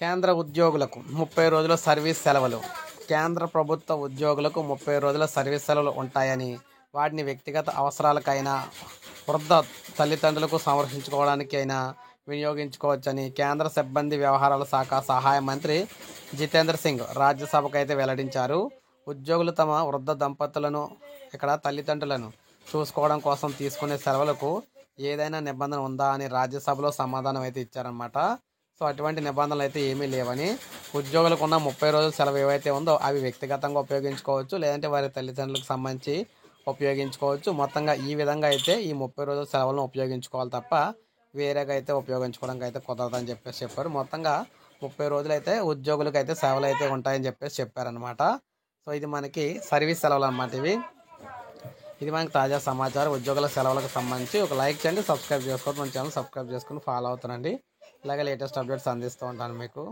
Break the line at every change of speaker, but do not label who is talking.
కేంద్ర ఉద్యోగులకు 30 రోజుల సర్వీస్ సెలవులు. కేంద్ర ప్రభుత్వ ఉద్యోగులకు 30 రోజుల సర్వీస్ సెలవులు ఉంటాయని, వాటిని వ్యక్తిగత అవసరాలకైనా, వృద్ధ తల్లిదండ్రులకు సంరక్షించుకోవడానికైనా వినియోగించుకోవచ్చని కేంద్ర సిబ్బంది వ్యవహారాల శాఖ సహాయ మంత్రి జితేంద్ర సింగ్ రాజ్యసభకైతే వెల్లడించారు. ఉద్యోగులు తమ వృద్ధ దంపతులను, తల్లిదండ్రులను చూసుకోవడం కోసం తీసుకునే సెలవులకు ఏదైనా నిబంధన ఉందా అని రాజ్యసభలో సమాధానం అయితే ఇచ్చారన్నమాట. సో అటువంటి నిబంధనలు అయితే ఏమీ లేవని, ఉద్యోగులకు ఉన్న 30 రోజుల సెలవు ఏవైతే ఉందో అవి వ్యక్తిగతంగా ఉపయోగించుకోవచ్చు, లేదంటే వారి తల్లిదండ్రులకు సంబంధించి ఉపయోగించుకోవచ్చు. మొత్తంగా ఈ విధంగా అయితే ఈ 30 రోజుల సెలవులను ఉపయోగించుకోవాలి తప్ప వేరేగా అయితే ఉపయోగించుకోవడానికి అయితే కుదరదని చెప్పారు. మొత్తంగా 30 రోజులు అయితే ఉద్యోగులకు అయితే సెలవులు అయితే ఉంటాయని చెప్పారనమాట. సో ఇది మనకి సర్వీస్ సెలవులు అన్నమాట. ఇది మనకి తాజా సమాచారం ఉద్యోగుల సెలవులకు సంబంధించి. ఒక లైక్ చేయండి, సబ్స్క్రైబ్ చేసుకోండి, మన ఛానల్ సబ్స్క్రైబ్ చేసుకుని ఫాలో అవుతానండి. ఇలాగే లేటెస్ట్ అప్డేట్స్ అందిస్తూ ఉంటాను మీకు.